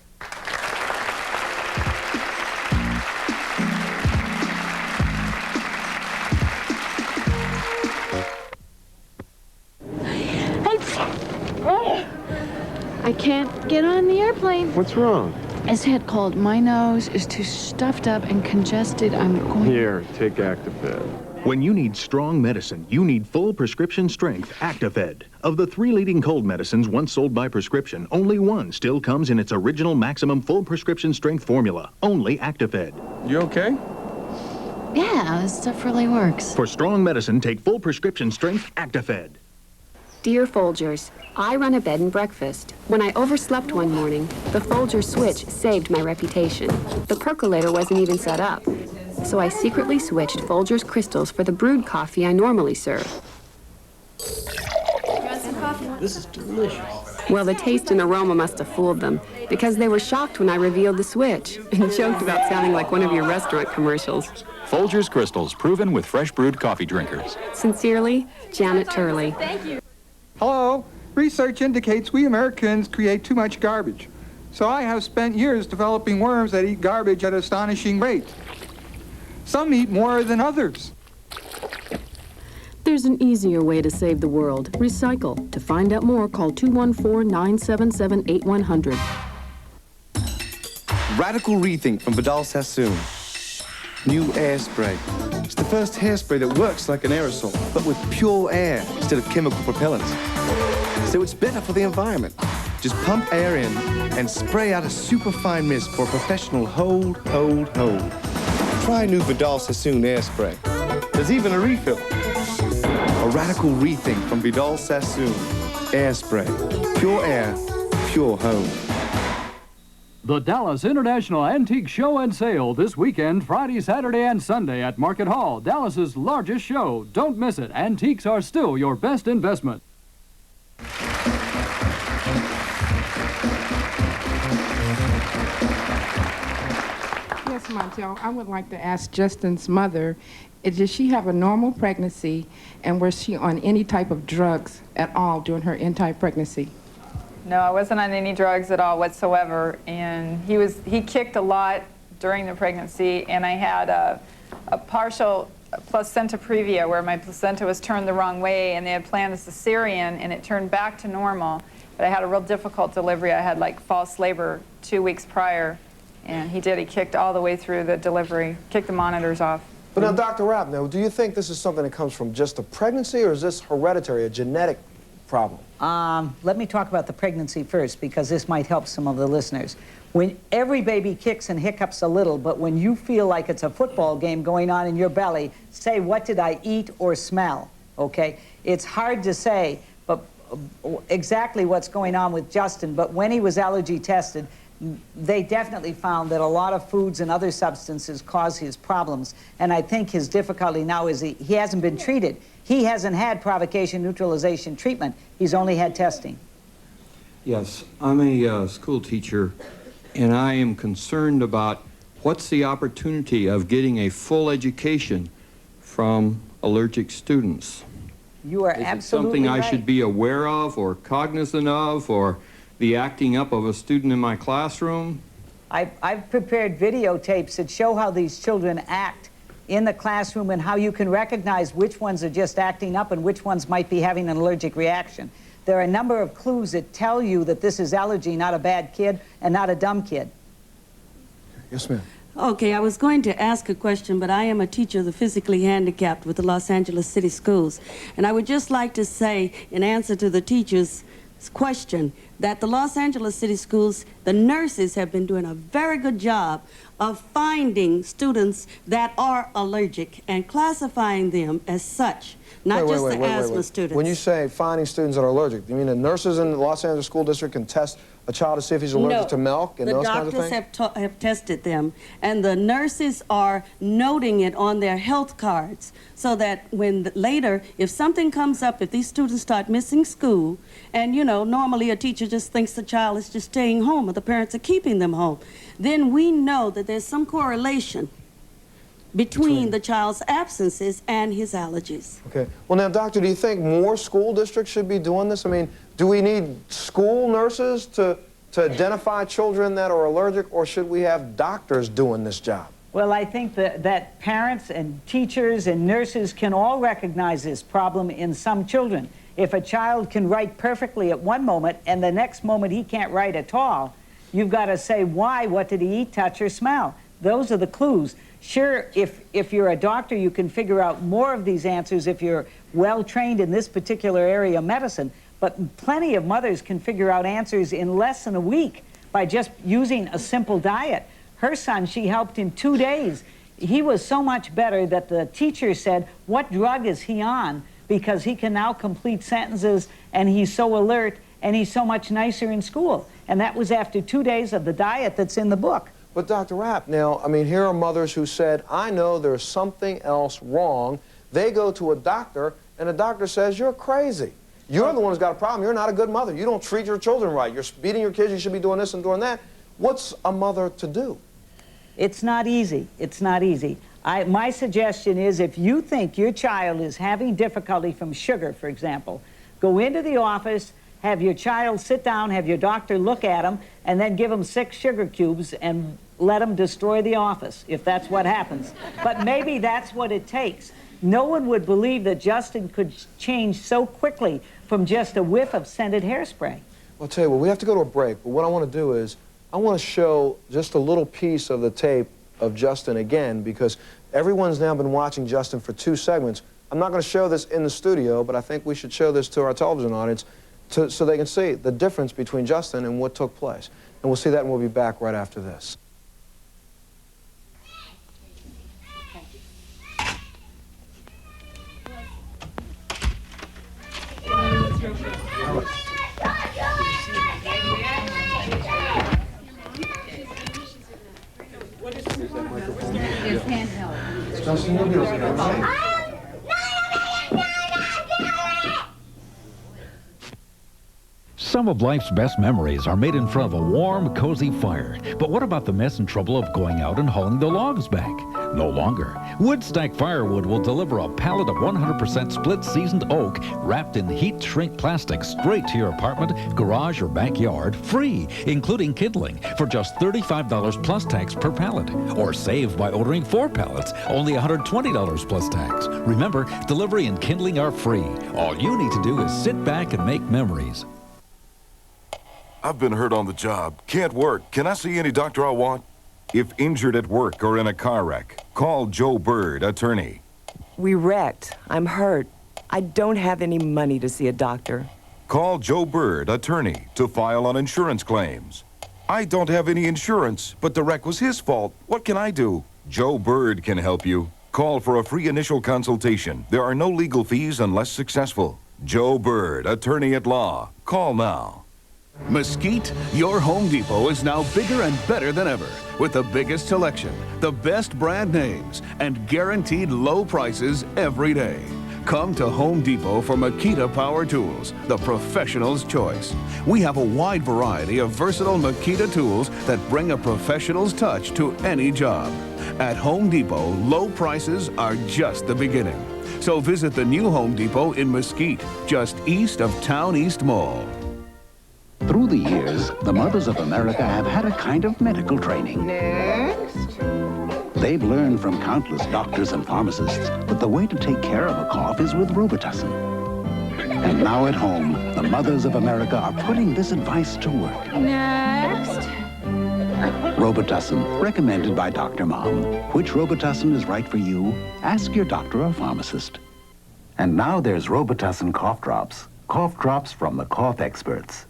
I can't get on the airplane. What's wrong? His head cold. My nose is too stuffed up and congested. I'm going... Here, take Actifed. When you need strong medicine, you need full prescription strength Actifed. Of the 3 leading cold medicines once sold by prescription, only one still comes in its original maximum full prescription strength formula. Only Actifed. You okay? Yeah, this stuff really works. For strong medicine, take full prescription strength Actifed. Dear Folgers, I run a bed and breakfast. When I overslept one morning, the Folgers switch saved my reputation. The percolator wasn't even set up. So I secretly switched Folgers crystals for the brewed coffee I normally serve. This is delicious. Well, the taste and aroma must have fooled them, because they were shocked when I revealed the switch and joked about sounding like one of your restaurant commercials. Folgers crystals, proven with fresh brewed coffee drinkers. Sincerely, Janet Turley. Thank you. Hello. Research indicates we Americans create too much garbage. So I have spent years developing worms that eat garbage at astonishing rates. Some eat more than others. There's an easier way to save the world. Recycle. To find out more, call 214-977-8100. Radical Rethink from Vidal Sassoon. New air spray. It's the first hairspray that works like an aerosol, but with pure air instead of chemical propellants. So it's better for the environment. Just pump air in and spray out a superfine mist for a professional hold. Try new Vidal Sassoon air spray. There's even a refill. A radical rethink from Vidal Sassoon. Air spray. Pure air, pure home. The Dallas International Antique Show and Sale this weekend, Friday, Saturday, and Sunday at Market Hall, Dallas's largest show. Don't miss it. Antiques are still your best investment. Yes, Montel, I would like to ask Justin's mother, did she have a normal pregnancy, and was she on any type of drugs at all during her entire pregnancy? No, I wasn't on any drugs at all whatsoever, and he kicked a lot during the pregnancy, and I had a partial placenta previa where my placenta was turned the wrong way, and they had planned a cesarean, and it turned back to normal, but I had a real difficult delivery. I had like false labor 2 weeks prior, and he kicked all the way through the delivery, kicked the monitors off. But now, Dr. Rapp, now, do you think this is something that comes from just a pregnancy, or is this hereditary, a genetic problem? Let me talk about the pregnancy first, because this might help some of the listeners. When every baby kicks and hiccups a little, but when you feel like it's a football game going on in your belly, say, what did I eat or smell, okay? It's hard to say but exactly what's going on with Justin, but when he was allergy tested, they definitely found that a lot of foods and other substances cause his problems. And I think his difficulty now is he hasn't been treated. He hasn't had provocation neutralization treatment. He's only had testing. Yes, I'm a school teacher, and I am concerned about what's the opportunity of getting a full education from allergic students. You are absolutely right. Is it something I should be aware of or cognizant of, or the acting up of a student in my classroom? I've prepared videotapes that show how these children act in the classroom and how you can recognize which ones are just acting up and which ones might be having an allergic reaction. There are a number of clues that tell you that this is allergy, not a bad kid and not a dumb kid. Yes, ma'am. Okay, I was going to ask a question, but I am a teacher of the physically handicapped with the Los Angeles City Schools. And I would just like to say, in answer to the teacher's question, that the Los Angeles City Schools, the nurses have been doing a very good job of finding students that are allergic and classifying them as such, not just the asthma students. When you say finding students that are allergic, do you mean the nurses in the Los Angeles School District can test a child to see if he's allergic to milk and those kinds of things? The doctors have tested them, and the nurses are noting it on their health cards so that when later, if something comes up, if these students start missing school, and you know, normally a teacher just thinks the child is just staying home or the parents are keeping them home, then we know that there's some correlation between the child's absences and his allergies. Okay. Well, now, doctor, do you think more school districts should be doing this? I mean, do we need school nurses to identify children that are allergic, or should we have doctors doing this job? Well, I think that parents and teachers and nurses can all recognize this problem in some children. If a child can write perfectly at one moment and the next moment he can't write at all, you've got to say why, what did he eat, touch, or smell? Those are the clues. Sure, if you're a doctor, you can figure out more of these answers if you're well-trained in this particular area of medicine, but plenty of mothers can figure out answers in less than a week by just using a simple diet. Her son, she helped in 2 days. He was so much better that the teacher said, "What drug is he on?" Because he can now complete sentences, and he's so alert, and he's so much nicer in school. And that was after 2 days of the diet that's in the book. But Dr. Rapp, now, I mean, here are mothers who said, I know there's something else wrong. They go to a doctor, and the doctor says, you're crazy. You're the one who's got a problem. You're not a good mother. You don't treat your children right. You're beating your kids. You should be doing this and doing that. What's a mother to do? It's not easy. It's not easy. My suggestion is if you think your child is having difficulty from sugar, for example, go into the office, have your child sit down, have your doctor look at him, and then give him 6 sugar cubes and let him destroy the office, if that's what happens. But maybe that's what it takes. No one would believe that Justin could change so quickly from just a whiff of scented hairspray. Well, I'll tell you what, we have to go to a break, but what I want to do is I want to show just a little piece of the tape of Justin again, because everyone's now been watching Justin for 2 segments. I'm not going to show this in the studio, but I think we should show this to our television audience so they can see the difference between Justin and what took place. And we'll see that, and we'll be back right after this. It's handheld. Justin, you'll be okay, right? Some of life's best memories are made in front of a warm, cozy fire. But what about the mess and trouble of going out and hauling the logs back? No longer. Woodstack Firewood will deliver a pallet of 100% split-seasoned oak wrapped in heat-shrink plastic straight to your apartment, garage, or backyard, free, including kindling, for just $35 plus tax per pallet. Or save by ordering 4 pallets, only $120 plus tax. Remember, delivery and kindling are free. All you need to do is sit back and make memories. I've been hurt on the job. Can't work. Can I see any doctor I want? If injured at work or in a car wreck, call Joe Bird, attorney. We wrecked. I'm hurt. I don't have any money to see a doctor. Call Joe Bird, attorney, to file on insurance claims. I don't have any insurance, but the wreck was his fault. What can I do? Joe Bird can help you. Call for a free initial consultation. There are no legal fees unless successful. Joe Bird, attorney at law. Call now. Mesquite, your Home Depot is now bigger and better than ever, with the biggest selection, the best brand names, and guaranteed low prices every day. Come to Home Depot for Makita Power Tools, the professional's choice. We have a wide variety of versatile Makita tools that bring a professional's touch to any job. At Home Depot, low prices are just the beginning. So visit the new Home Depot in Mesquite, just east of Town East Mall. Through the years, the mothers of America have had a kind of medical training. Next. They've learned from countless doctors and pharmacists that the way to take care of a cough is with Robitussin. And now at home, the mothers of America are putting this advice to work. Next. Robitussin, recommended by Dr. Mom. Which Robitussin is right for you? Ask your doctor or pharmacist. And now there's Robitussin cough drops. Cough drops from the cough experts.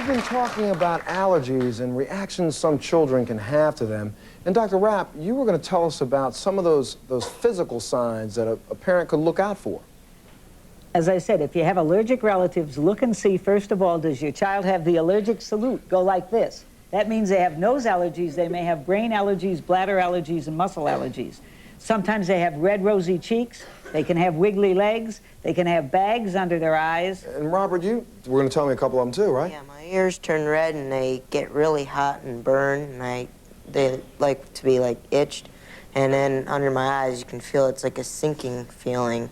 we've been talking about allergies and reactions some children can have to them. And Dr. Rapp, you were going to tell us about some of those physical signs that a parent could look out for. As I said, if you have allergic relatives, look and see, first of all, does your child have the allergic salute? Go like this. That means they have nose allergies, they may have brain allergies, bladder allergies, and muscle allergies. Sometimes they have red, rosy cheeks, they can have wiggly legs, they can have bags under their eyes. And Robert, you were going to tell me a couple of them too, right? Yeah, my ears turn red and they get really hot and burn, and they like to be like itched. And then under my eyes you can feel it's like a sinking feeling,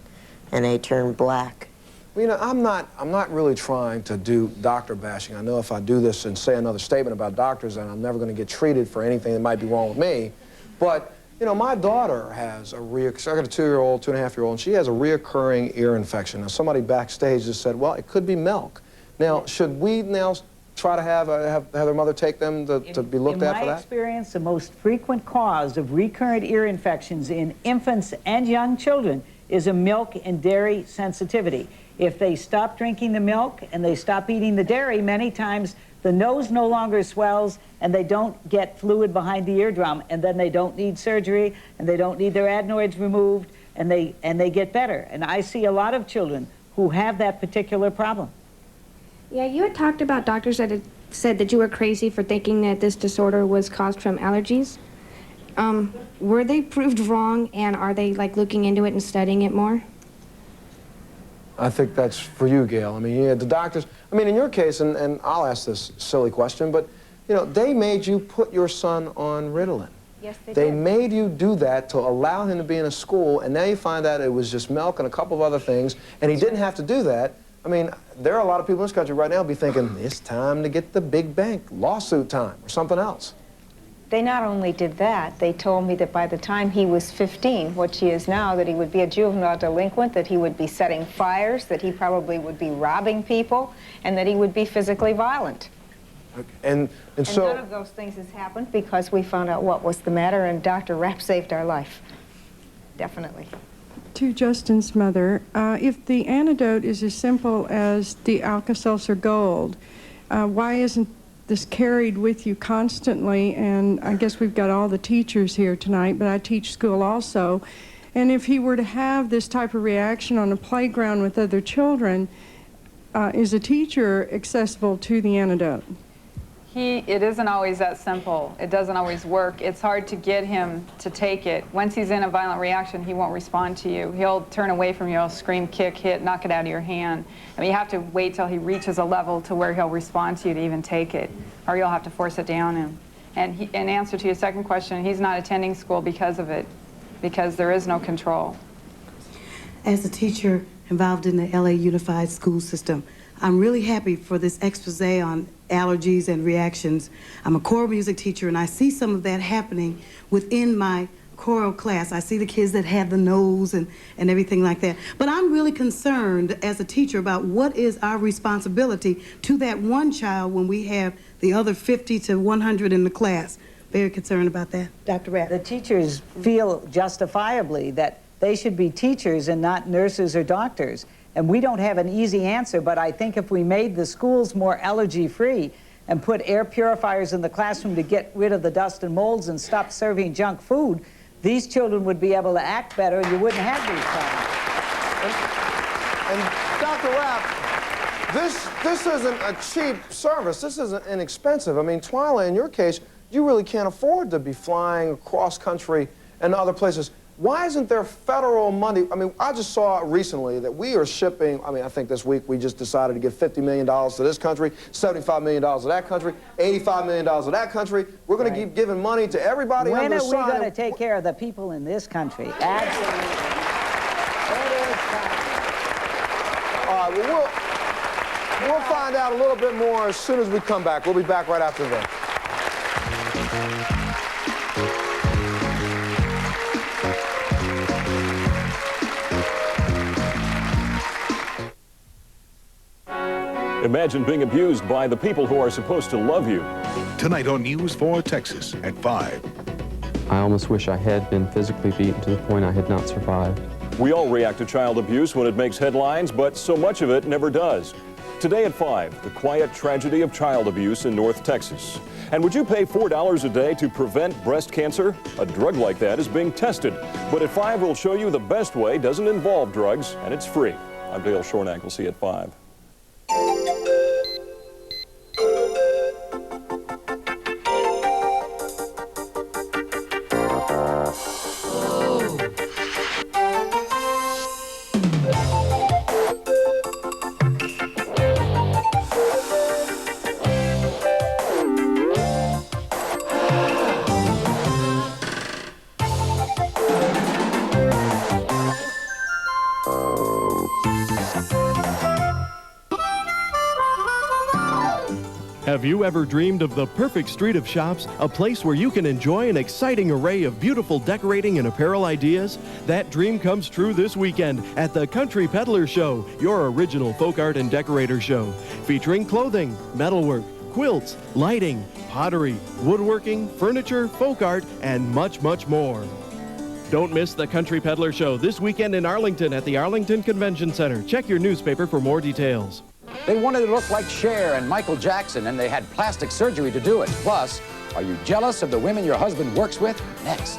and they turn black. Well, you know, I'm not really trying to do doctor bashing. I know if I do this and say another statement about doctors, then I'm never going to get treated for anything that might be wrong with me. But, you know, my daughter has a I got a 2-year-old, 2.5-year-old, and she has a reoccurring ear infection. Now, somebody backstage just said, well, it could be milk. Now, should we now try to have their mother take them to be looked at for that? In my experience, the most frequent cause of recurrent ear infections in infants and young children is a milk and dairy sensitivity. If they stop drinking the milk and they stop eating the dairy, many times the nose no longer swells and they don't get fluid behind the eardrum, and then they don't need surgery and they don't need their adenoids removed, and they get better. And I see a lot of children who have that particular problem. Yeah, you had talked about doctors that had said that you were crazy for thinking that this disorder was caused from allergies. Were they proved wrong, and are they like looking into it and studying it more? I think that's for you, Gail. I mean, yeah, the doctors, I mean, in your case, and I'll ask this silly question, but, you know, they made you put your son on Ritalin. Yes, they did. They made you do that to allow him to be in a school, and now you find out it was just milk and a couple of other things, and he didn't have to do that. I mean, there are a lot of people in this country right now be thinking, it's time to get the big bank, lawsuit time, or something else. They not only did that, they told me that by the time he was 15, which he is now, that he would be a juvenile delinquent, that he would be setting fires, that he probably would be robbing people, and that he would be physically violent. And so none of those things has happened because we found out what was the matter, and Dr. Rapp saved our life. Definitely. To Justin's mother, if the antidote is as simple as the Alka-Seltzer Gold, why isn't this carried with you constantly? And I guess we've got all the teachers here tonight, but I teach school also. And if he were to have this type of reaction on a playground with other children, is a teacher accessible to the antidote? It isn't always that simple. It doesn't always work. It's hard to get him to take it. Once he's in a violent reaction, he won't respond to you. He'll turn away from you, he'll scream, kick, hit, knock it out of your hand. I mean, you have to wait till he reaches a level to where he'll respond to you to even take it, or you'll have to force it down him. And in answer to your second question, he's not attending school because of it, because there is no control. As a teacher involved in the LA Unified School System, I'm really happy for this expose on allergies and reactions. I'm a choral music teacher, and I see some of that happening within my choral class. I see the kids that have the nose and everything like that. But I'm really concerned as a teacher about what is our responsibility to that one child when we have the other 50 to 100 in the class. Very concerned about that. Dr. Rapp. The teachers feel justifiably that they should be teachers and not nurses or doctors. And we don't have an easy answer, but I think if we made the schools more allergy-free and put air purifiers in the classroom to get rid of the dust and molds and stop serving junk food, these children would be able to act better and you wouldn't have these problems. And Dr. Rapp, this isn't a cheap service. This isn't inexpensive. I mean, Twyla, in your case, you really can't afford to be flying across country and other places. Why isn't there federal money? I mean, I just saw recently that we are shipping, I mean, I think this week we just decided to give $50 million to this country, $75 million to that country, $85 million to that country. We're going to keep giving money to everybody under the sun. When are we going to take care of the people in this country? Absolutely. It is time. All right, well, we'll find out a little bit more as soon as we come back. We'll be back right after this. Imagine being abused by the people who are supposed to love you. Tonight on News 4 Texas at 5. I almost wish I had been physically beaten to the point I had not survived. We all react to child abuse when it makes headlines, but so much of it never does. Today at 5, the quiet tragedy of child abuse in North Texas. And would you pay $4 a day to prevent breast cancer? A drug like that is being tested. But at 5, we'll show you the best way doesn't involve drugs, and it's free. I'm Dale Shornack. We'll see you at 5. Have you ever dreamed of the perfect street of shops, a place where you can enjoy an exciting array of beautiful decorating and apparel ideas? That dream comes true this weekend at the Country Peddler Show, your original folk art and decorator show, featuring clothing, metalwork, quilts, lighting, pottery, woodworking, furniture, folk art, and much, much more. Don't miss the Country Peddler Show this weekend in Arlington at the Arlington Convention Center. Check your newspaper for more details. They wanted to look like Cher and Michael Jackson, and they had plastic surgery to do it. Plus, are you jealous of the women your husband works with? Next.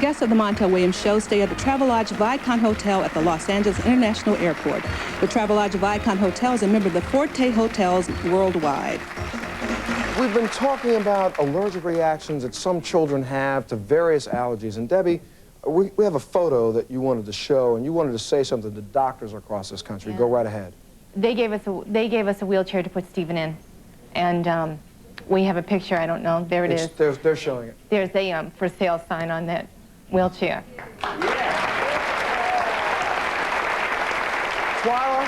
Guests of the Montel Williams Show stay at the Travelodge Vicon Hotel at the Los Angeles International Airport. The Travelodge Vicon Hotel is a member of the Forte Hotels worldwide. We've been talking about allergic reactions that some children have to various allergies. And Debbie, we have a photo that you wanted to show, and you wanted to say something to doctors across this country. Yeah. Go right ahead. They gave us a wheelchair to put Stephen in, and we have a picture. I don't know. There it is. They're showing it. There's a for sale sign on that wheelchair. Twyla,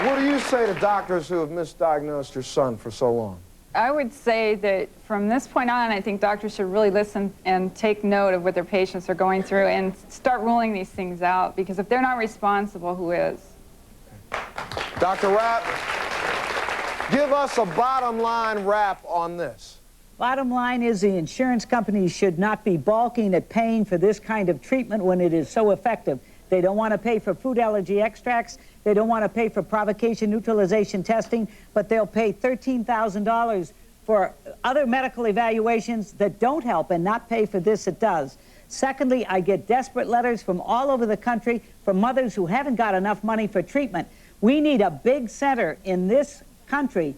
what do you say to doctors who have misdiagnosed your son for so long? I would say that from this point on, I think doctors should really listen and take note of what their patients are going through and start ruling these things out, because if they're not responsible, who is? Dr. Rapp, give us a bottom line wrap on this. Bottom line is the insurance companies should not be balking at paying for this kind of treatment when it is so effective. They don't want to pay for food allergy extracts. They don't want to pay for provocation neutralization testing, but they'll pay $13,000 for other medical evaluations that don't help and not pay for this that does. Secondly, I get desperate letters from all over the country from mothers who haven't got enough money for treatment. We need a big center in this country